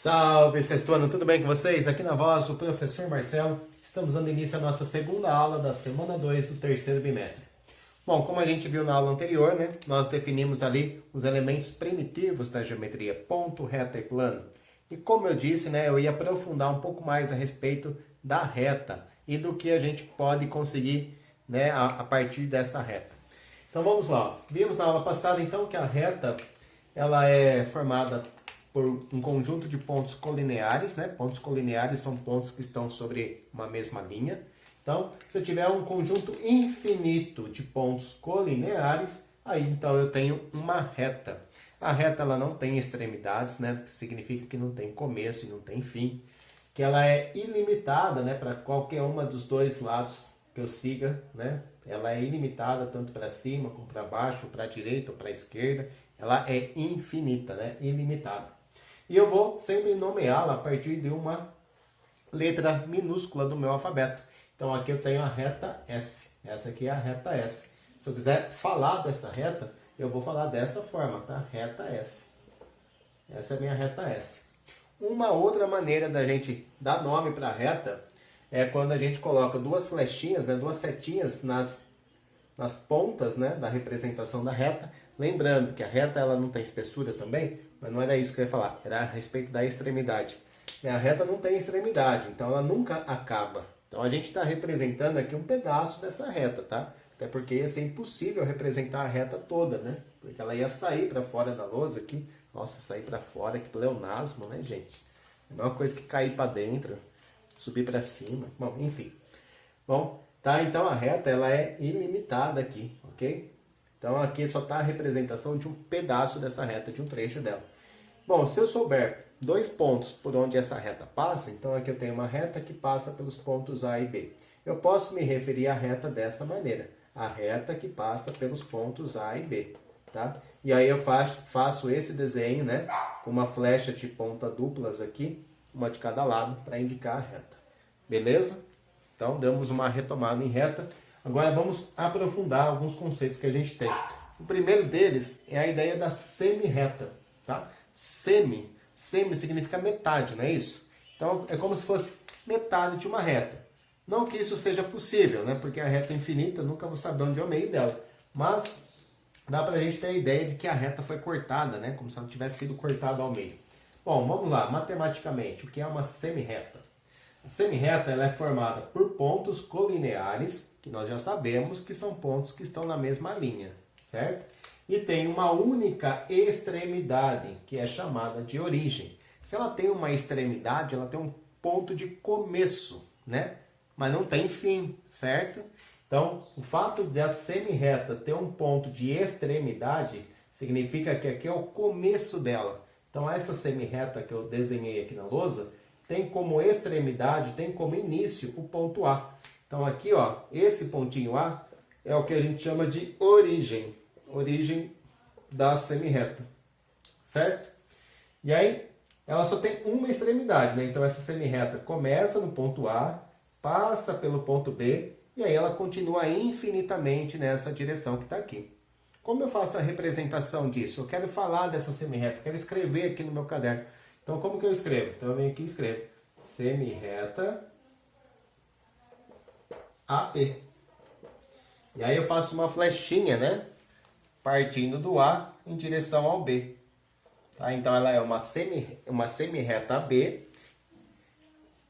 Salve, sextuano, tudo bem com vocês? Aqui na voz, o professor Marcelo. Estamos dando início à nossa segunda aula da semana 2 do terceiro bimestre. Bom, como a gente viu na aula anterior, né, nós definimos ali os elementos primitivos da geometria, ponto, reta e plano. E como eu disse, né, eu ia aprofundar um pouco mais a respeito da reta e do que a gente pode conseguir, né, a partir dessa reta. Então vamos lá. Vimos na aula passada então que a reta ela é formada por um conjunto de pontos colineares, né? Pontos colineares são pontos que estão sobre uma mesma linha. Então, se eu tiver um conjunto infinito de pontos colineares, aí então eu tenho uma reta. A reta ela não tem extremidades, né? Que significa que não tem começo e não tem fim. Que ela é ilimitada, né? Para qualquer uma dos dois lados que eu siga, né? Ela é ilimitada tanto para cima como para baixo, para a direita ou para a esquerda. Ela é infinita, né? Ilimitada. E eu vou sempre nomeá-la a partir de uma letra minúscula do meu alfabeto. Então aqui eu tenho a reta S. Essa aqui é a reta S. Se eu quiser falar dessa reta, eu vou falar dessa forma, tá? Reta S. Essa é a minha reta S. Uma outra maneira da gente dar nome para a reta é quando a gente coloca duas flechinhas, né? Duas setinhas nas pontas, né, da representação da reta. Lembrando que a reta ela não tem espessura também, mas não era isso que eu ia falar, era a respeito da extremidade. A reta não tem extremidade, então ela nunca acaba. Então a gente está representando aqui um pedaço dessa reta, tá? Até porque ia ser impossível representar a reta toda, né? Porque ela ia sair para fora da lousa aqui. Nossa, sair para fora, que pleonasmo, né, gente? É a mesma coisa que cair para dentro, subir para cima. Bom, enfim. Bom, tá? Então a reta ela é ilimitada aqui, ok? Então aqui só está a representação de um pedaço dessa reta, de um trecho dela. Bom, se eu souber dois pontos por onde essa reta passa, então aqui eu tenho uma reta que passa pelos pontos A e B. Eu posso me referir à reta dessa maneira, a reta que passa pelos pontos A e B, tá? E aí eu faço esse desenho, né, com uma flecha de ponta duplas aqui, uma de cada lado, para indicar a reta. Beleza? Então, damos uma retomada em reta. Agora vamos aprofundar alguns conceitos que a gente tem. O primeiro deles é a ideia da semi-reta. Tá? Semi significa metade, não é isso? Então, é como se fosse metade de uma reta. Não que isso seja possível, né? Porque a reta é infinita, nunca vou saber onde é o meio dela. Mas dá para a gente ter a ideia de que a reta foi cortada, né? Como se ela tivesse sido cortada ao meio. Bom, vamos lá. Matematicamente, o que é uma semi-reta? A semi-reta ela é formada por pontos colineares, que nós já sabemos que são pontos que estão na mesma linha, certo? E tem uma única extremidade, que é chamada de origem. Se ela tem uma extremidade, ela tem um ponto de começo, né? Mas não tem fim, certo? Então, o fato de a semi-reta ter um ponto de extremidade significa que aqui é o começo dela. Então, essa semi-reta que eu desenhei aqui na lousa tem como extremidade, tem como início o ponto A. Então aqui, ó, esse pontinho A é o que a gente chama de origem. Origem da semi-reta. Certo? E aí, ela só tem uma extremidade, né? Então essa semi-reta começa no ponto A, passa pelo ponto B, e aí ela continua infinitamente nessa direção que está aqui. Como eu faço a representação disso? Eu quero falar dessa semi-reta, quero escrever aqui no meu caderno. Então, como que eu escrevo? Então, eu venho aqui e escrevo semi-reta AP. E aí eu faço uma flechinha, né? Partindo do A em direção ao B. Tá? Então, ela é uma semi-reta AB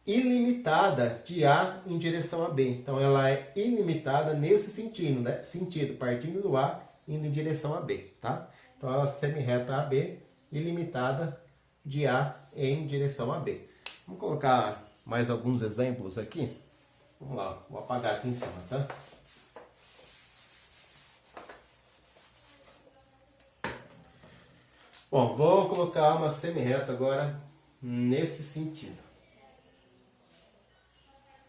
ilimitada de A em direção a B. Então, ela é ilimitada nesse sentido, né? Sentido, partindo do A indo em direção a B. Tá? Então, ela é semi-reta AB ilimitada de A em direção a B. Vamos colocar mais alguns exemplos aqui. Vamos lá, vou apagar aqui em cima, tá? Bom, vou colocar uma semi-reta agora nesse sentido.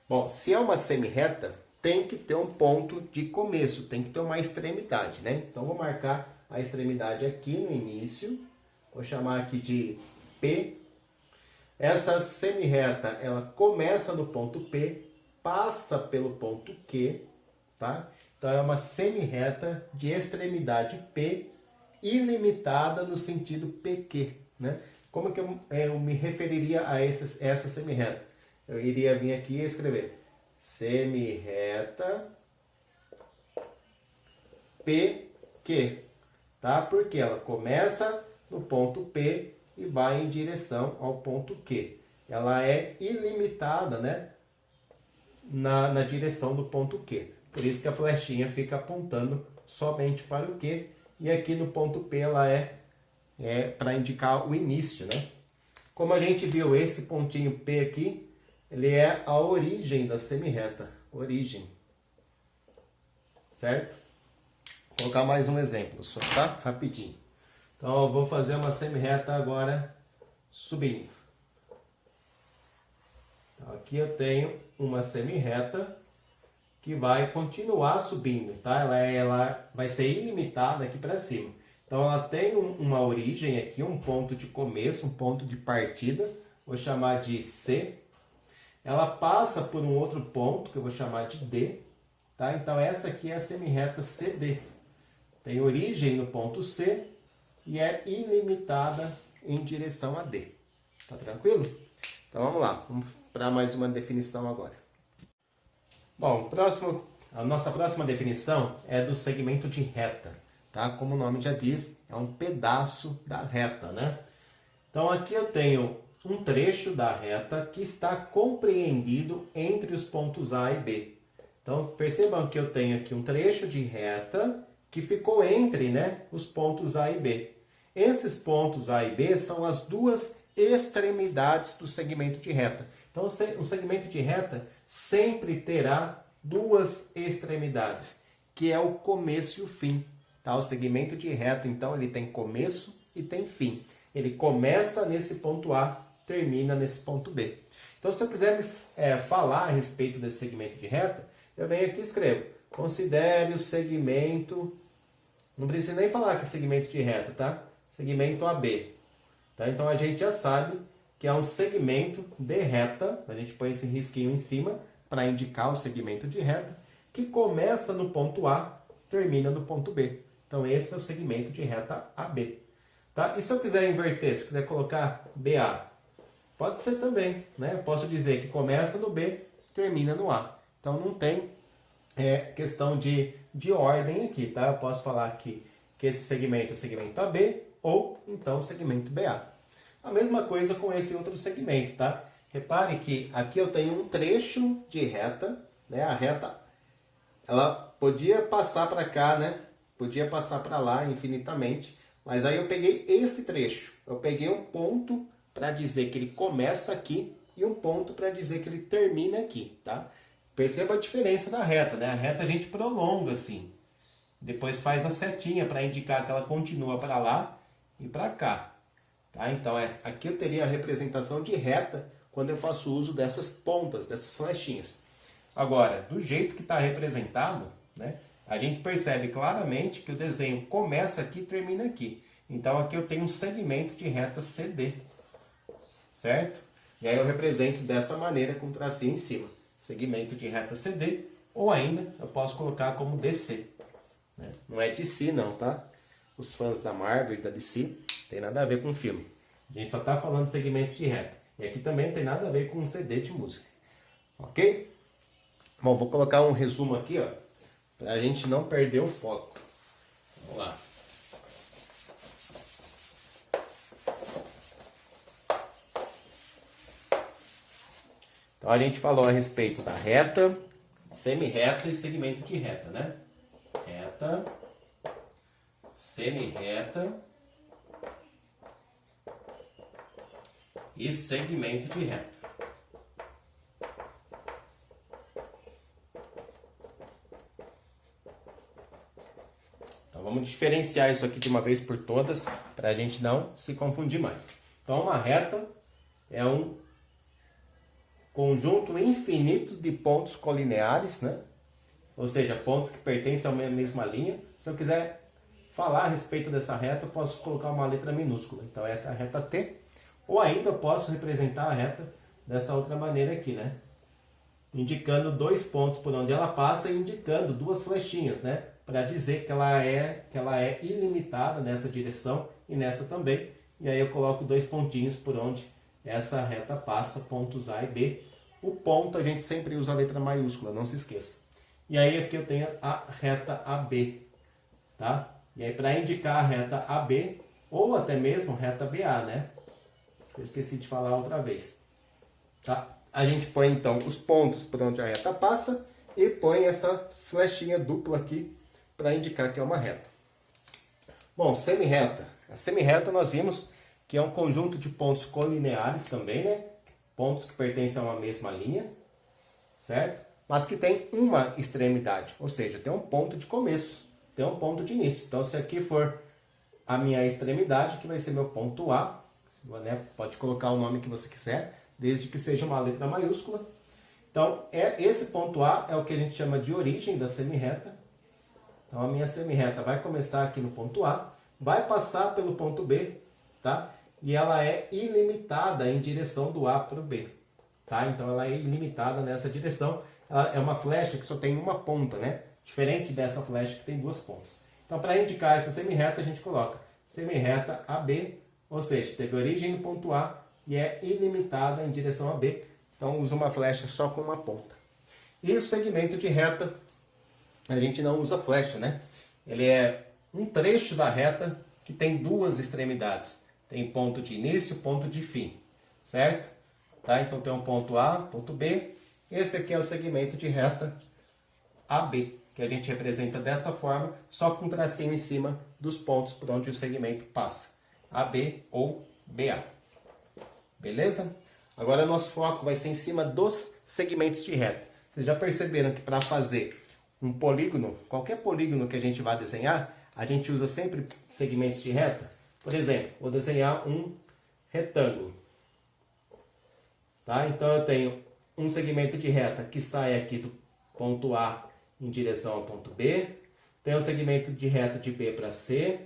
Bom, se é uma semi-reta, tem que ter um ponto de começo, tem que ter uma extremidade, né? Então, vou marcar a extremidade aqui no início. Vou chamar aqui de P. Essa semi-reta, ela começa no ponto P, passa pelo ponto Q, tá? Então é uma semi-reta de extremidade P ilimitada no sentido PQ, né? Como que eu me referiria a essa semirreta? Eu iria vir aqui e escrever semirreta PQ, tá? Porque ela começa no ponto P e vai em direção ao ponto Q. Ela é ilimitada, né? Na direção do ponto Q. Por isso que a flechinha fica apontando somente para o Q. E aqui no ponto P ela é para indicar o início, né? Como a gente viu, esse pontinho P aqui, ele é a origem da semirreta. Origem. Certo? Vou colocar mais um exemplo só, tá? Rapidinho. Então eu vou fazer uma semirreta agora subindo. Então, aqui eu tenho uma semirreta que vai continuar subindo, tá? Ela vai ser ilimitada aqui para cima. Então ela tem uma origem aqui, um ponto de começo, um ponto de partida, vou chamar de C. Ela passa por um outro ponto que eu vou chamar de D, tá? Então essa aqui é a semirreta CD. Tem origem no ponto C e é ilimitada em direção a D. Tá tranquilo? Então vamos lá, vamos para mais uma definição agora. Bom, a nossa próxima definição é do segmento de reta, tá? Como o nome já diz, é um pedaço da reta, né? Então aqui eu tenho um trecho da reta que está compreendido entre os pontos A e B. Então percebam que eu tenho aqui um trecho de reta que ficou entre, né, os pontos A e B. Esses pontos A e B são as duas extremidades do segmento de reta. Então o segmento de reta sempre terá duas extremidades, que é o começo e o fim. Tá? O segmento de reta, então, ele tem começo e tem fim. Ele começa nesse ponto A, termina nesse ponto B. Então, se eu quiser falar a respeito desse segmento de reta, eu venho aqui e escrevo: considere o segmento, não precisa nem falar que é segmento de reta, tá? Segmento AB. Tá? Então, a gente já sabe que é um segmento de reta, a gente põe esse risquinho em cima para indicar o segmento de reta, que começa no ponto A, termina no ponto B. Então esse é o segmento de reta AB. Tá? E se eu quiser inverter, se eu quiser colocar BA, pode ser também, né? Eu posso dizer que começa no B, termina no A. Então não tem questão de ordem aqui, tá? Eu posso falar que esse segmento é o segmento AB ou então o segmento BA. A mesma coisa com esse outro segmento, tá? Repare que aqui eu tenho um trecho de reta, né? A reta, ela podia passar para cá, né? Podia passar para lá infinitamente, mas aí eu peguei esse trecho. Eu peguei um ponto para dizer que ele começa aqui e um ponto para dizer que ele termina aqui, tá? Perceba a diferença da reta, né? A reta a gente prolonga assim. Depois faz a setinha para indicar que ela continua para lá e para cá. Tá? Então, aqui eu teria a representação de reta quando eu faço uso dessas pontas, dessas flechinhas. Agora, do jeito que está representado, né, a gente percebe claramente que o desenho começa aqui e termina aqui. Então, aqui eu tenho um segmento de reta CD. Certo? E aí eu represento dessa maneira com o tracinho em cima. Segmento de reta CD, ou ainda eu posso colocar como DC. Né? Não é DC não, tá? Os fãs da Marvel e da DC tem nada a ver com o filme. A gente só está falando de segmentos de reta. E aqui também não tem nada a ver com um CD de música. Ok? Bom, vou colocar um resumo aqui, ó, para a gente não perder o foco. Vamos lá. Então a gente falou a respeito da reta, semirreta e segmento de reta, né? Reta, semirreta e segmento de reta. Então vamos diferenciar isso aqui de uma vez por todas para a gente não se confundir mais. Então uma reta é um conjunto infinito de pontos colineares, né? Ou seja, pontos que pertencem à mesma linha. Se eu quiser falar a respeito dessa reta, eu posso colocar uma letra minúscula. Então essa é a reta T. Ou ainda eu posso representar a reta dessa outra maneira aqui, né? Indicando dois pontos por onde ela passa e indicando duas flechinhas, né? Para dizer que ela é ilimitada nessa direção e nessa também. e aí eu coloco 2 pontinhos por onde essa reta passa, pontos A e B. O ponto a gente sempre usa a letra maiúscula, não se esqueça. E aí aqui eu tenho a reta AB, tá? E aí para indicar a reta AB, ou até mesmo reta BA, né? Eu esqueci de falar outra vez. Tá? A gente põe então os pontos por onde a reta passa e põe essa flechinha dupla aqui para indicar que é uma reta. Bom, semirreta. A semirreta nós vimos que é um conjunto de pontos colineares também, né? Pontos que pertencem a uma mesma linha, certo? Mas que tem uma extremidade, ou seja, tem um ponto de começo, tem um ponto de início. Então, se aqui for a minha extremidade, que vai ser meu ponto A, né? Pode colocar o nome que você quiser, desde que seja uma letra maiúscula. Então, esse ponto A é o que a gente chama de origem da semirreta. Então, a minha semirreta vai começar aqui no ponto A, vai passar pelo ponto B, tá? E ela é ilimitada em direção do A para o B, tá? Então, ela é ilimitada nessa direção. Ela é uma flecha que só tem uma ponta, né? Diferente dessa flecha que tem 2 pontas. Então, para indicar essa semirreta, a gente coloca semirreta AB, ou seja, teve origem no ponto A e é ilimitada em direção a B. Então, usa uma flecha só com uma ponta. E o segmento de reta, a gente não usa flecha, né? Ele é um trecho da reta que tem 2 extremidades. Tem ponto de início e ponto de fim, certo? Tá? Então, tem um ponto A, ponto B. Esse aqui é o segmento de reta AB, que a gente representa dessa forma, só com um tracinho em cima dos pontos por onde o segmento passa. AB ou BA. Beleza? Agora nosso foco vai ser em cima dos segmentos de reta. Vocês já perceberam que para fazer um polígono, qualquer polígono que a gente vai desenhar, a gente usa sempre segmentos de reta? Por exemplo, vou desenhar um retângulo. Tá? Então eu tenho um segmento de reta que sai aqui do ponto A em direção ao ponto B. Tem um segmento de reta de B para C.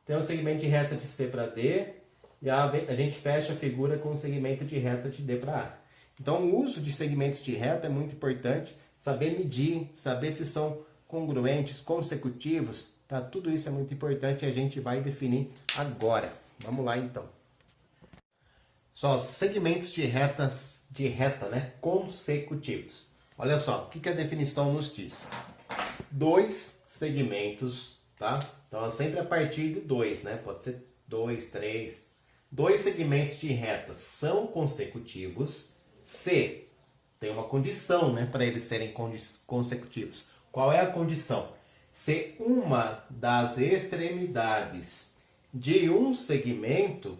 Tem um segmento de reta de C para D. E a gente fecha a figura com um segmento de reta de D para A. Então o uso de segmentos de reta é muito importante. Saber medir, saber se são congruentes, consecutivos. Tá? Tudo isso é muito importante e a gente vai definir agora. Vamos lá então. Só segmentos de reta, né? Consecutivos. Olha só, o que a definição nos diz? 2 segmentos, tá? Então é sempre a partir de 2, né? Pode ser 2, 3. 2 segmentos de reta são consecutivos se tem uma condição, né, para eles serem consecutivos. Qual é a condição? Se uma das extremidades de um segmento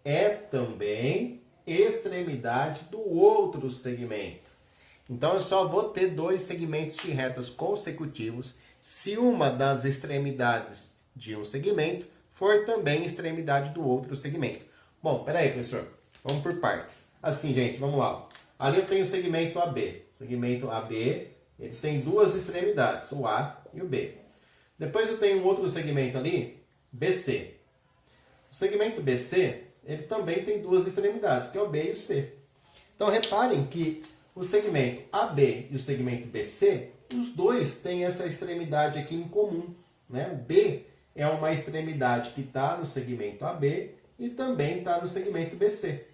é também extremidade do outro segmento. Então eu só vou ter 2 segmentos de retas consecutivos se uma das extremidades de um segmento for também extremidade do outro segmento. Bom, peraí, professor. Vamos por partes. Assim, gente, vamos lá. Ali eu tenho o segmento AB. O segmento AB, ele tem 2 extremidades, o A e o B. Depois eu tenho um outro segmento ali, BC. O segmento BC, ele também tem 2 extremidades, que é o B e o C. Então, reparem que o segmento AB e o segmento BC, os dois têm essa extremidade aqui em comum, né? O B é uma extremidade que está no segmento AB e também está no segmento BC.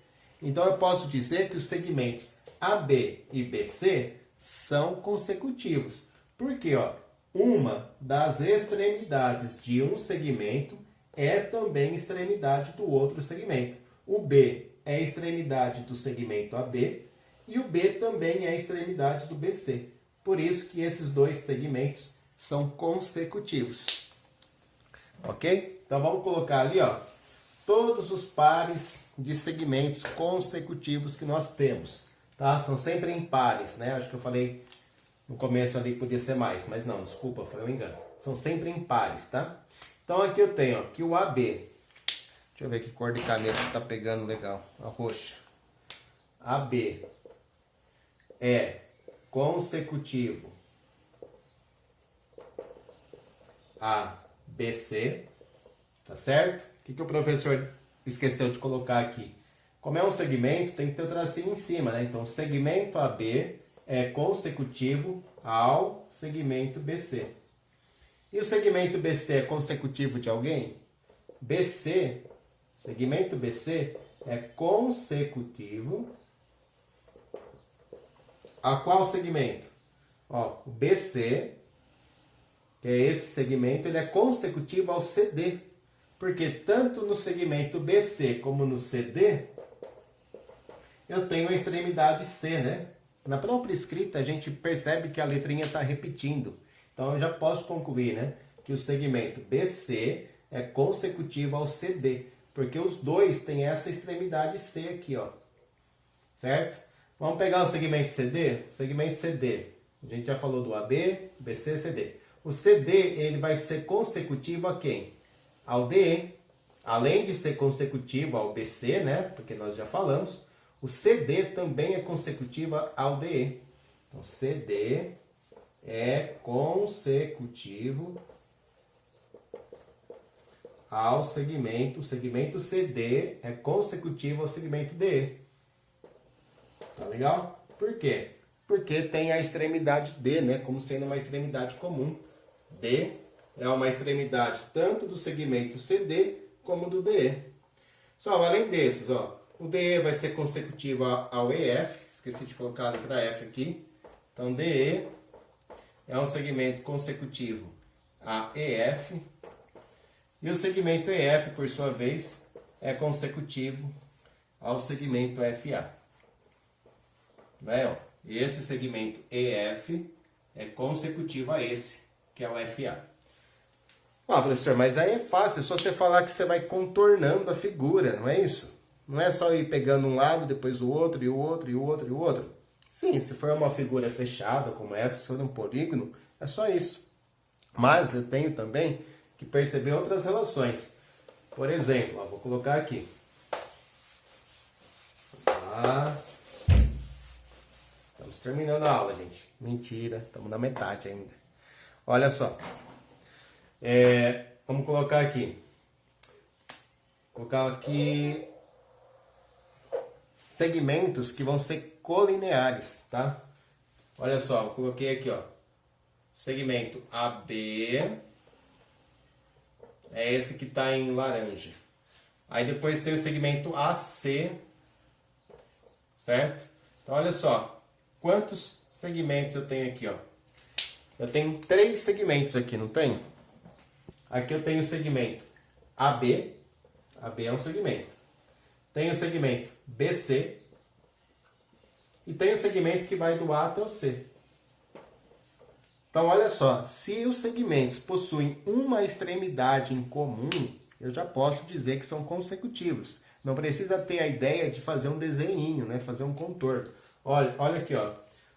Então, eu posso dizer que os segmentos AB e BC são consecutivos. Porque, ó, uma das extremidades de um segmento é também extremidade do outro segmento. O B é extremidade do segmento AB e o B também é extremidade do BC. Por isso que esses 2 segmentos são consecutivos. Ok? Então vamos colocar ali, ó, todos os pares de segmentos consecutivos que nós temos. Tá? São sempre em pares, né? Acho que eu falei no começo ali que podia ser mais, mas não, desculpa, foi um engano. São sempre em pares, tá? Então aqui eu tenho, ó, que o AB, deixa eu ver que cor de caneta que tá pegando legal, a roxa. AB é consecutivo a BC, tá certo? O que o professor esqueceu de colocar aqui? Como é um segmento, tem que ter o tracinho em cima, né? Então, segmento AB é consecutivo ao segmento BC. E o segmento BC é consecutivo de alguém? BC, Segmento BC é consecutivo a qual segmento? Ó, o BC, que é esse segmento, ele é consecutivo ao CD. Porque tanto no segmento BC como no CD, eu tenho a extremidade C, né? Na própria escrita, a gente percebe que a letrinha está repetindo. Então, eu já posso concluir, né? Que o segmento BC é consecutivo ao CD. Porque os dois têm essa extremidade C aqui, ó. Certo? Vamos pegar o segmento CD? O segmento CD, a gente já falou do AB, BC, CD. O CD, ele vai ser consecutivo a quem? Ao DE. Além de ser consecutivo ao BC, né? Porque nós já falamos. O CD também é consecutivo ao DE. Então, CD é consecutivo ao segmento. O segmento CD é consecutivo ao segmento DE. Tá legal? Por quê? Porque tem a extremidade D, né? Como sendo uma extremidade comum. D é uma extremidade tanto do segmento CD como do DE. Só, além desses, ó, o DE vai ser consecutivo ao EF. Esqueci de colocar a letra F aqui. Então, DE é um segmento consecutivo a EF. E o segmento EF, por sua vez, é consecutivo ao segmento FA. Né? E esse segmento EF é consecutivo a esse, que é o FA. Ah, professor, mas aí é fácil, é só você falar que você vai contornando a figura, não é isso? Não é só ir pegando um lado, depois o outro, e o outro, e o outro, e o outro. Sim, se for uma figura fechada como essa, se for um polígono, é só isso. Mas eu tenho também que perceber outras relações. Por exemplo, ó, vou colocar aqui. Estamos terminando a aula, gente. Mentira, estamos na metade ainda. Olha só. Vamos colocar aqui. Vou colocar aqui segmentos que vão ser colineares, tá? Olha só, eu coloquei aqui, ó. Segmento AB é esse que está em laranja. Aí depois tem o segmento AC, certo? Então, olha só. Quantos segmentos eu tenho aqui, ó? Eu tenho 3 segmentos aqui, não tem? Aqui eu tenho o segmento AB. AB é um segmento. Tem o segmento BC. E tem o segmento que vai do A até o C. Então, olha só. Se os segmentos possuem uma extremidade em comum, eu já posso dizer que são consecutivos. Não precisa ter a ideia de fazer um desenhinho, né? Fazer um contorno. Olha aqui, ó.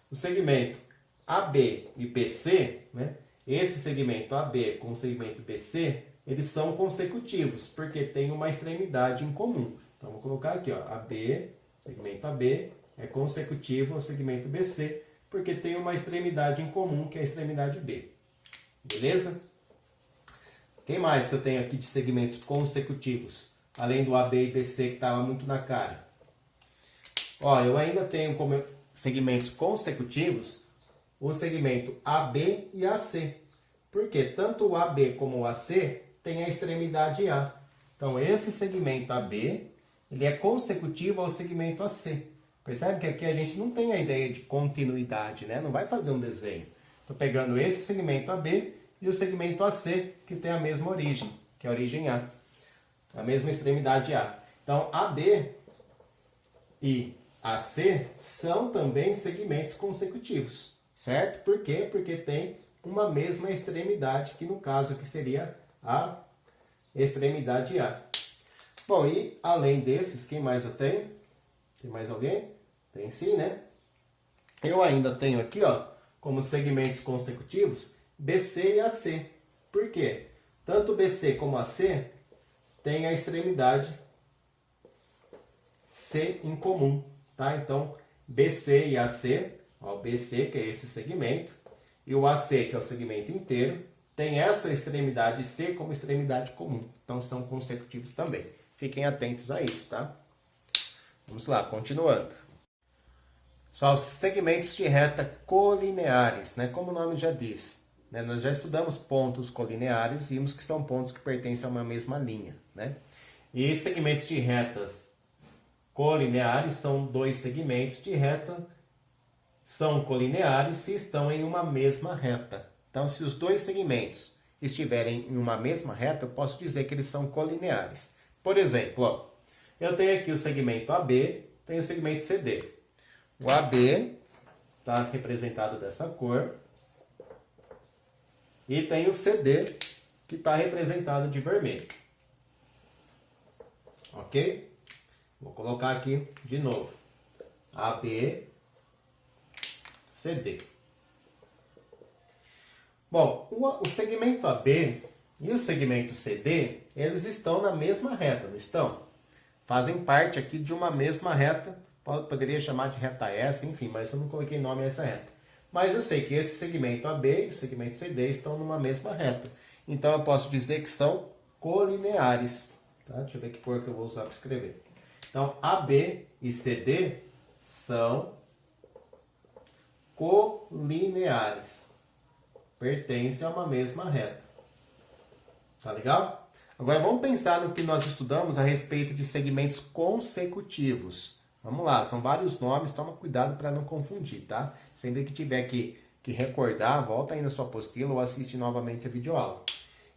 O segmento AB e BC, né? Esse segmento AB com o segmento BC, eles são consecutivos, porque tem uma extremidade em comum. Então, vou colocar aqui, ó. AB, segmento AB, é consecutivo ao segmento BC, porque tem uma extremidade em comum, que é a extremidade B. Beleza? Quem mais que eu tenho aqui de segmentos consecutivos? Além do AB e BC, que estava muito na cara. Ó, eu ainda tenho como segmentos consecutivos o segmento AB e AC. Porque tanto o AB como o AC tem a extremidade A. Então, esse segmento AB, ele é consecutivo ao segmento AC. Percebe que aqui a gente não tem a ideia de continuidade, né? Não vai fazer um desenho. Estou pegando esse segmento AB e o segmento AC, que tem a mesma origem, que é a origem A. A mesma extremidade A. Então, AB e AC são também segmentos consecutivos, certo? Por quê? Porque tem uma mesma extremidade, que no caso aqui seria a extremidade A. Bom, e além desses, quem mais eu tenho? Tem mais alguém? Tem sim, né? Eu ainda tenho aqui, ó, como segmentos consecutivos, BC e AC. Por quê? Tanto BC como AC tem a extremidade C em comum, tá? Então, BC e AC, ó, o BC, que é esse segmento, e o AC, que é o segmento inteiro, tem essa extremidade C como extremidade comum. Então, são consecutivos também. Fiquem atentos a isso, tá? Vamos lá, continuando. Só os segmentos de reta colineares, né? Como o nome já diz. Né? Nós já estudamos pontos colineares e vimos que são pontos que pertencem a uma mesma linha, né? E segmentos de retas colineares são dois segmentos de reta, são colineares se estão em uma mesma reta. Então, se os dois segmentos estiverem em uma mesma reta, eu posso dizer que eles são colineares. Por exemplo, ó, eu tenho aqui o segmento AB, tenho o segmento CD. O AB está representado dessa cor. E tem o CD, que está representado de vermelho. Ok? Vou colocar aqui de novo. AB, CD. Bom, o segmento AB e o segmento CD, eles estão na mesma reta, não estão? Fazem parte aqui de uma mesma reta. Poderia chamar de reta S, enfim, mas eu não coloquei nome a essa reta. Mas eu sei que esse segmento AB e o segmento CD estão numa mesma reta. Então eu posso dizer que são colineares. Tá? Deixa eu ver que cor que eu vou usar para escrever. Então AB e CD são colineares. Pertencem a uma mesma reta. Tá legal? Agora vamos pensar no que nós estudamos a respeito de segmentos consecutivos. Vamos lá, são vários nomes, toma cuidado para não confundir, tá? Sempre que tiver que recordar, volta aí na sua apostila ou assiste novamente a videoaula.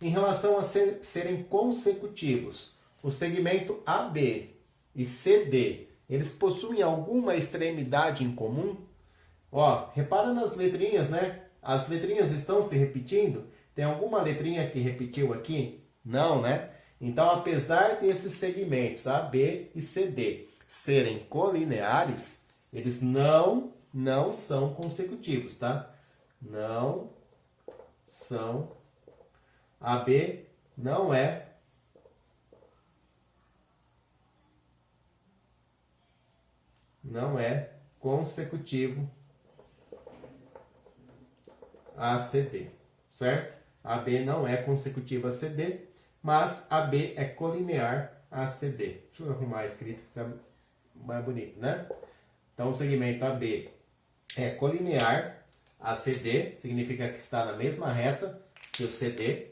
Em relação a serem consecutivos, o segmento AB e CD, eles possuem alguma extremidade em comum? Ó, repara nas letrinhas, né? As letrinhas estão se repetindo? Tem alguma letrinha que repetiu aqui? Não, né? Então, apesar desses segmentos AB e CD serem colineares, eles não são consecutivos, tá? Não são. AB não é consecutivo a CD, certo? AB não é consecutivo a CD, mas AB é colinear a CD. Deixa eu arrumar a escrita, fica mais bonito, né? Então, o segmento AB é colinear a CD, significa que está na mesma reta que o CD.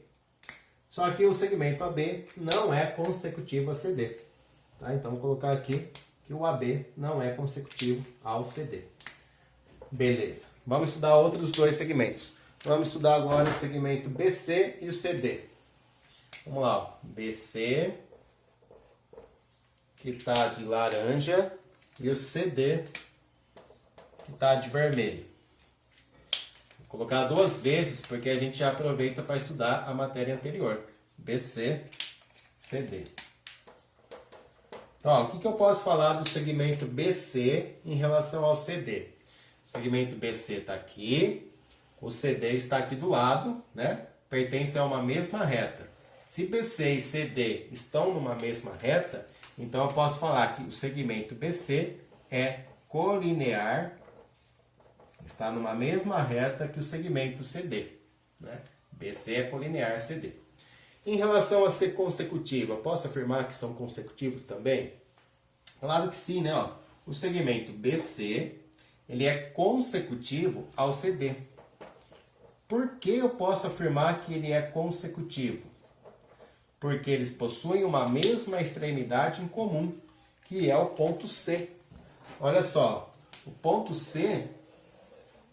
Só que o segmento AB não é consecutivo a CD. Tá? Então, vou colocar aqui que o AB não é consecutivo ao CD. Beleza. Vamos estudar outros dois segmentos. Vamos estudar agora o segmento BC e o CD. Vamos lá. Ó. BC, que está de laranja, e o CD, que está de vermelho. Vou colocar duas vezes, porque a gente já aproveita para estudar a matéria anterior. BC, CD. Então, ó, o que eu posso falar do segmento BC em relação ao CD? O segmento BC está aqui, o CD está aqui do lado, né? Pertence a uma mesma reta. Se BC e CD estão numa mesma reta, então eu posso falar que o segmento BC é colinear, está numa mesma reta que o segmento CD. Né? BC é colinear CD. Em relação a ser consecutivo, eu posso afirmar que são consecutivos também? Claro que sim, né? Ó, o segmento BC, ele é consecutivo ao CD. Por que eu posso afirmar que ele é consecutivo? Porque eles possuem uma mesma extremidade em comum, que é o ponto C. Olha só, o ponto C,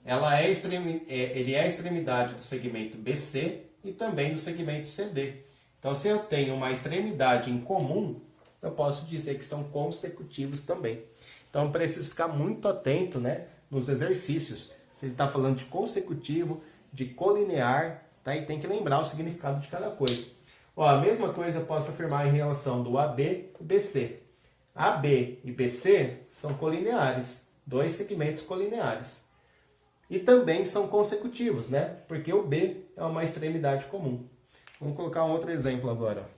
ele é a extremidade do segmento BC e também do segmento CD. Então, se eu tenho uma extremidade em comum, eu posso dizer que são consecutivos também. Então, preciso ficar muito atento, né, nos exercícios. Se ele está falando de consecutivo, de colinear, tá? E tem que lembrar o significado de cada coisa. Ó, a mesma coisa eu posso afirmar em relação do AB e BC. AB e BC são colineares, dois segmentos colineares. E também são consecutivos, né? Porque o B é uma extremidade comum. Vamos colocar um outro exemplo agora.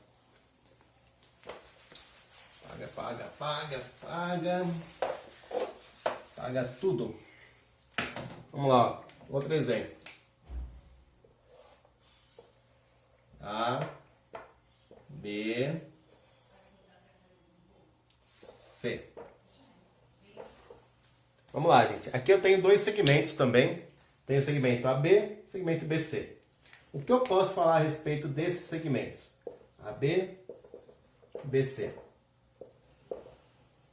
Paga tudo. Vamos lá, outro exemplo. A, B, C. Vamos lá, gente. Aqui eu tenho dois segmentos também. Tenho o segmento AB e o segmento BC. O que eu posso falar a respeito desses segmentos? AB BC.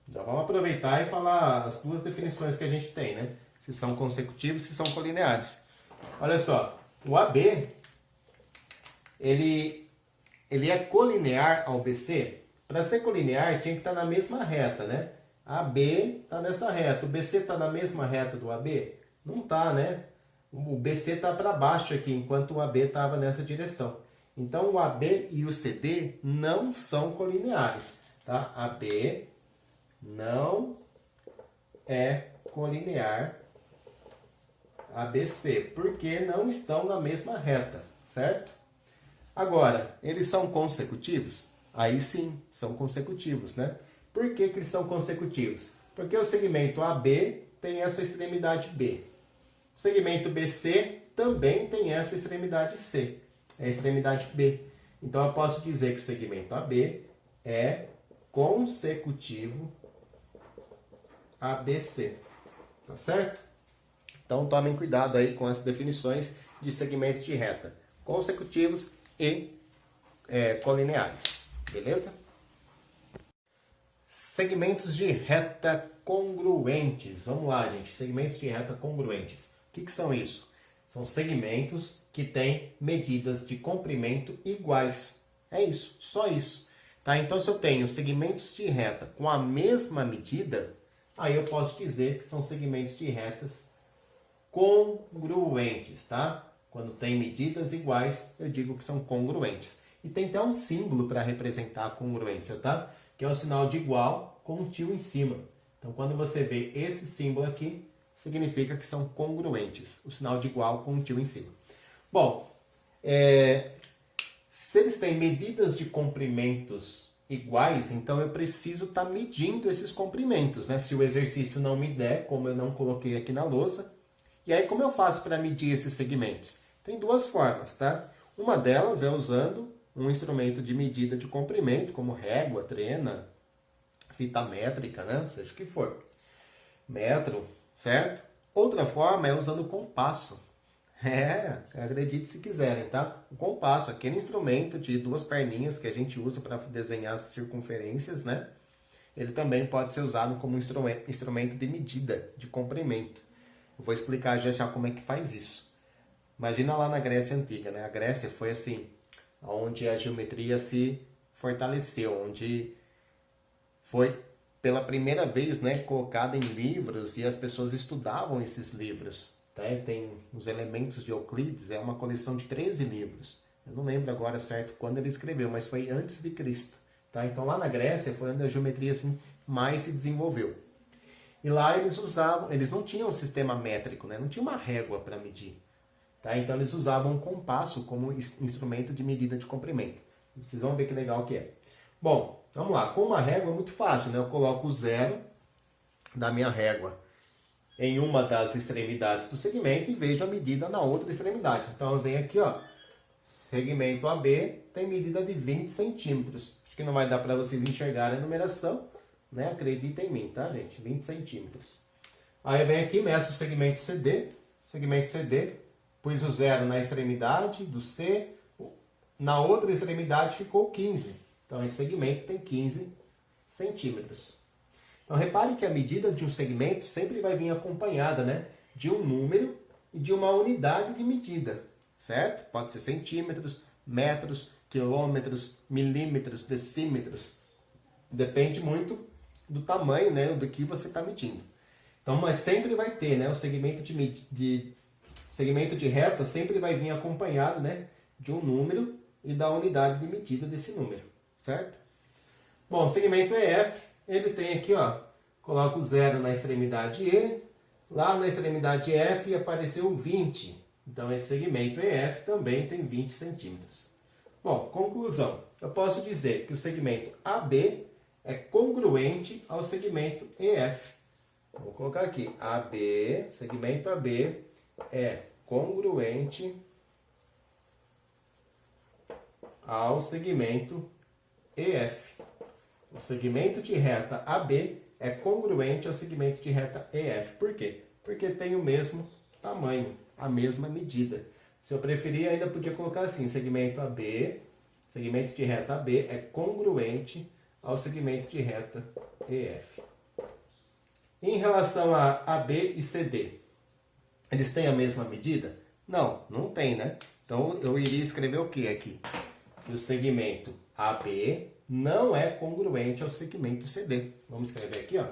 Já vamos aproveitar e falar as duas definições que a gente tem, né? Se são consecutivos, se são colineares. Olha só, o AB, ele é colinear ao BC. Para ser colinear, tinha que estar na mesma reta, né? AB está nessa reta. O BC está na mesma reta do AB? Não está, né? O BC está para baixo aqui, enquanto o AB estava nessa direção. Então, o AB e o CD não são colineares, tá? AB não é colinear ABC, porque não estão na mesma reta, certo? Agora, eles são consecutivos? Aí sim, são consecutivos, né? Por que eles são consecutivos? Porque o segmento AB tem essa extremidade B. O segmento BC também tem essa extremidade C, é a extremidade B. Então, eu posso dizer que o segmento AB é consecutivo ABC. Tá certo? Então, tomem cuidado aí com as definições de segmentos de reta consecutivos e colineares. Beleza? Segmentos de reta congruentes. Vamos lá, gente. Segmentos de reta congruentes. O que são isso? São segmentos que têm medidas de comprimento iguais. É isso, só isso. Tá? Então, se eu tenho segmentos de reta com a mesma medida, aí eu posso dizer que são segmentos de retas congruentes, tá? Quando tem medidas iguais, eu digo que são congruentes. E tem até um símbolo para representar a congruência, tá? Que é o sinal de igual com um tio em cima. Então, quando você vê esse símbolo aqui, significa que são congruentes. O sinal de igual com um tio em cima. Bom, se eles têm medidas de comprimentos iguais, então eu preciso estar medindo esses comprimentos, né? Se o exercício não me der, como eu não coloquei aqui na lousa. E aí, como eu faço para medir esses segmentos? Tem duas formas, tá? Uma delas é usando um instrumento de medida de comprimento, como régua, trena, fita métrica, né? Seja o que for. Metro, certo? Outra forma é usando o compasso. Acredite se quiserem, tá? O compasso, aquele instrumento de duas perninhas que a gente usa para desenhar as circunferências, né? Ele também pode ser usado como instrumento de medida de comprimento. Eu vou explicar já como é que faz isso. Imagina lá na Grécia Antiga, né? A Grécia foi assim, onde a geometria se fortaleceu, onde foi pela primeira vez, né, colocada em livros e as pessoas estudavam esses livros. Tá? Tem os Elementos de Euclides, é uma coleção de 13 livros. Eu não lembro agora certo quando ele escreveu, mas foi antes de Cristo. Tá? Então lá na Grécia foi onde a geometria assim, mais se desenvolveu. E lá eles não tinham um sistema métrico, né? Não tinha uma régua para medir. Tá? Então eles usavam um compasso como instrumento de medida de comprimento. Vocês vão ver que legal que é. Bom, vamos lá. Com uma régua é muito fácil, né? Eu coloco o zero da minha régua em uma das extremidades do segmento e vejo a medida na outra extremidade. Então eu venho aqui, ó, segmento AB tem medida de 20 centímetros. Acho que não vai dar para vocês enxergarem a numeração, né? Acreditem em mim, tá, gente? 20 centímetros. Aí eu venho aqui, meço o segmento CD. Segmento CD, pus o zero na extremidade do C, na outra extremidade ficou 15. Então esse segmento tem 15 centímetros. Então repare que a medida de um segmento sempre vai vir acompanhada, né, de um número e de uma unidade de medida, certo? Pode ser centímetros, metros, quilômetros, milímetros, decímetros. Depende muito do tamanho, né, do que você está medindo. Então, mas sempre vai ter, né, o segmento segmento de reta sempre vai vir acompanhado, né, de um número e da unidade de medida desse número, certo? Bom, o segmento EF, ele tem aqui, ó, coloco o zero na extremidade E, lá na extremidade F apareceu 20. Então, esse segmento EF também tem 20 centímetros. Bom, conclusão. Eu posso dizer que o segmento AB é congruente ao segmento EF. Vou colocar aqui, AB, segmento AB é congruente ao segmento EF. O segmento de reta AB é congruente ao segmento de reta EF. Por quê? Porque tem o mesmo tamanho, a mesma medida. Se eu preferir, ainda podia colocar assim, segmento AB, segmento de reta AB é congruente ao segmento de reta EF. Em relação a AB e CD, eles têm a mesma medida? Não, não tem, né? Então eu iria escrever o que aqui? Que o segmento AB não é congruente ao segmento CD. Vamos escrever aqui, ó.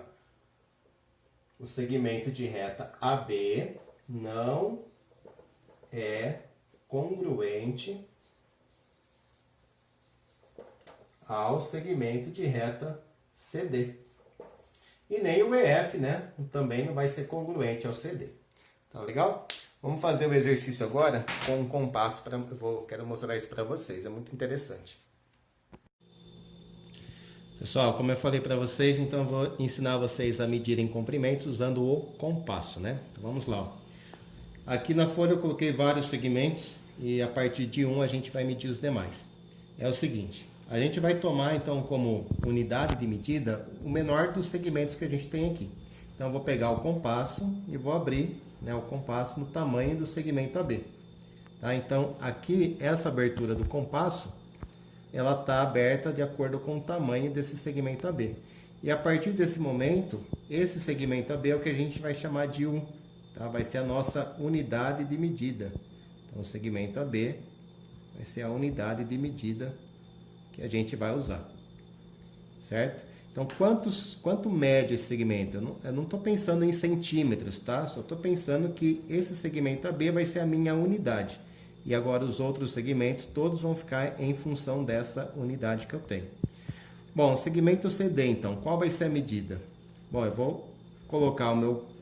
O segmento de reta AB não é congruente ao segmento de reta CD. E nem o EF, né? Também não vai ser congruente ao CD. Tá legal? Vamos fazer o exercício agora com um compasso. Quero mostrar isso para vocês, é muito interessante. Pessoal, como eu falei para vocês, então eu vou ensinar vocês a medirem comprimentos usando o compasso, né? Então vamos lá. Ó. Aqui na folha eu coloquei vários segmentos e a partir de um a gente vai medir os demais. É o seguinte, a gente vai tomar então como unidade de medida o menor dos segmentos que a gente tem aqui. Então eu vou pegar o compasso e vou abrir, né, o compasso no tamanho do segmento AB. Tá? Então aqui essa abertura do compasso, ela está aberta de acordo com o tamanho desse segmento AB. E a partir desse momento, esse segmento AB é o que a gente vai chamar de 1. Tá? Vai ser a nossa unidade de medida. Então o segmento AB vai ser a unidade de medida que a gente vai usar. Certo? Então quanto mede esse segmento? Eu não estou pensando em centímetros, tá? Só estou pensando que esse segmento AB vai ser a minha unidade. E agora os outros segmentos todos vão ficar em função dessa unidade que eu tenho. Bom, segmento CD então, qual vai ser a medida? Bom, eu vou colocar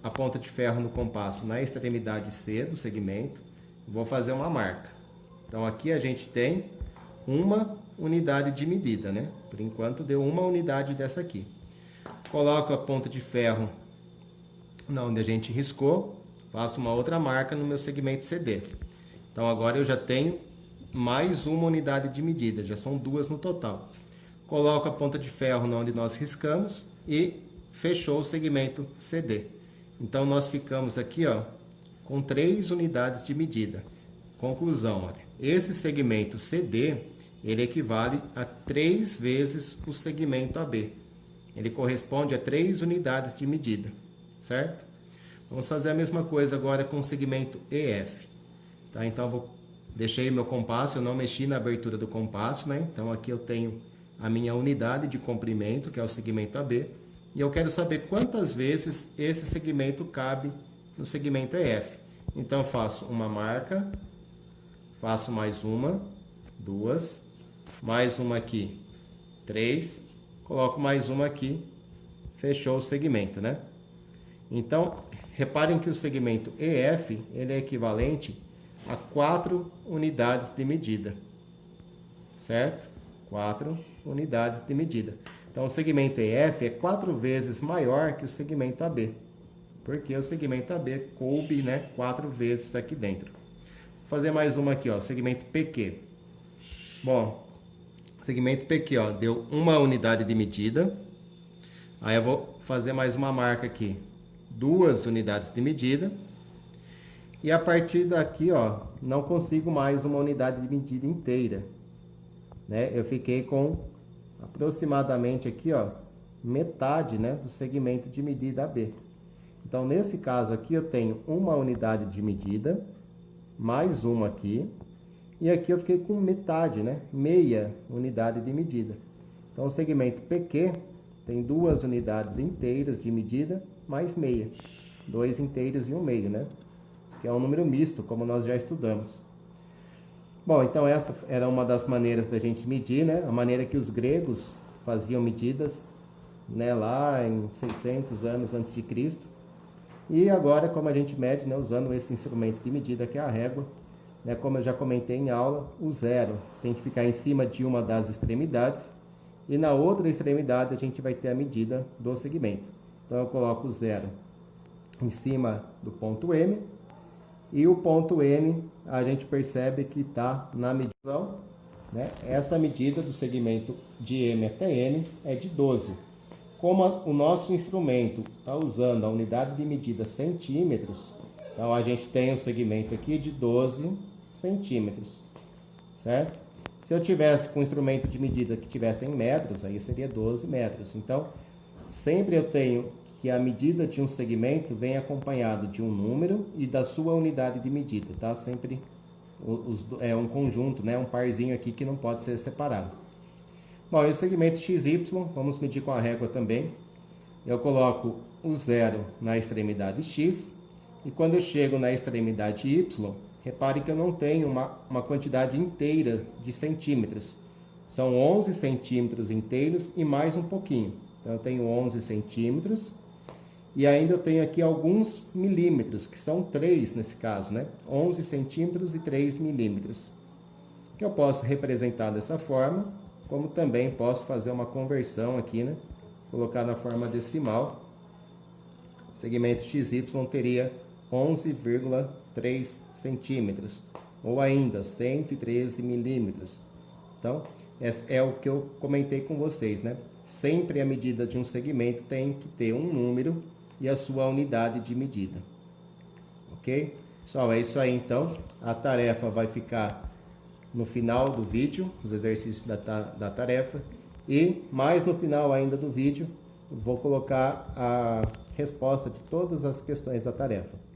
a ponta de ferro no compasso na extremidade C do segmento, vou fazer uma marca. Então aqui a gente tem uma unidade de medida, né? Por enquanto deu uma unidade dessa aqui. Coloco a ponta de ferro onde a gente riscou, faço uma outra marca no meu segmento CD. Então agora eu já tenho mais uma unidade de medida, já são duas no total. Coloco a ponta de ferro onde nós riscamos e fechou o segmento CD. Então nós ficamos aqui, ó, com 3 unidades de medida. Conclusão, olha, esse segmento CD, ele equivale a 3 vezes o segmento AB. Ele corresponde a 3 unidades de medida, certo? Vamos fazer a mesma coisa agora com o segmento EF. Tá? Então, deixei meu compasso, eu não mexi na abertura do compasso, né? Então, aqui eu tenho a minha unidade de comprimento, que é o segmento AB, e eu quero saber quantas vezes esse segmento cabe no segmento EF. Então, eu faço uma marca, faço mais uma, 2, mais uma aqui, 3, coloco mais uma aqui, fechou o segmento, né? Então, reparem que o segmento EF, ele é equivalente a 4 unidades de medida, certo? 4 unidades de medida. Então, o segmento EF é 4 vezes maior que o segmento AB, porque o segmento AB coube, né, 4 vezes aqui dentro. Vou fazer mais uma aqui, ó, segmento PQ. Bom, segmento PQ, ó, deu uma unidade de medida. Aí eu vou fazer mais uma marca aqui, 2 unidades de medida. E a partir daqui, ó, não consigo mais uma unidade de medida inteira, né? Eu fiquei com aproximadamente aqui, ó, metade, né, do segmento de medida AB. Então, nesse caso aqui, eu tenho uma unidade de medida, mais uma aqui, e aqui eu fiquei com metade, né, meia unidade de medida. Então, o segmento PQ tem 2 unidades inteiras de medida, mais meia. 2 inteiros e 1 meio, né? Que é um número misto, como nós já estudamos. Bom, então essa era uma das maneiras da gente medir, né? A maneira que os gregos faziam medidas, né, lá em 600 anos antes de Cristo. E agora, como a gente mede, né, usando esse instrumento de medida que é a régua, né, como eu já comentei em aula, o zero tem que ficar em cima de uma das extremidades e na outra extremidade a gente vai ter a medida do segmento. Então eu coloco o zero em cima do ponto M. E o ponto N, a gente percebe que está na medição, né? Essa medida do segmento de M até N é de 12. Como o nosso instrumento está usando a unidade de medida centímetros, então a gente tem um segmento aqui de 12 centímetros, certo? Se Se eu tivesse com um instrumento de medida que tivesse em metros, aí seria 12 metros. Então, sempre eu tenho que a medida de um segmento vem acompanhado de um número e da sua unidade de medida, tá? Sempre é um conjunto, né? Um parzinho aqui que não pode ser separado. Bom, e o segmento XY, vamos medir com a régua também. Eu coloco o zero na extremidade X e quando eu chego na extremidade Y, repare que eu não tenho uma quantidade inteira de centímetros. São 11 centímetros inteiros e mais um pouquinho. Então eu tenho 11 centímetros e ainda eu tenho aqui alguns milímetros, que são 3 nesse caso, né? 11 centímetros e 3 milímetros. Que eu posso representar dessa forma, como também posso fazer uma conversão aqui, né? Colocar na forma decimal. O segmento XY teria 11,3 centímetros, ou ainda 113 milímetros. Então, esse é o que eu comentei com vocês, né? Sempre a medida de um segmento tem que ter um número e a sua unidade de medida. Ok? Pessoal, é isso aí então. A tarefa vai ficar no final do vídeo, os exercícios da tarefa. E mais no final ainda do vídeo, vou colocar a resposta de todas as questões da tarefa.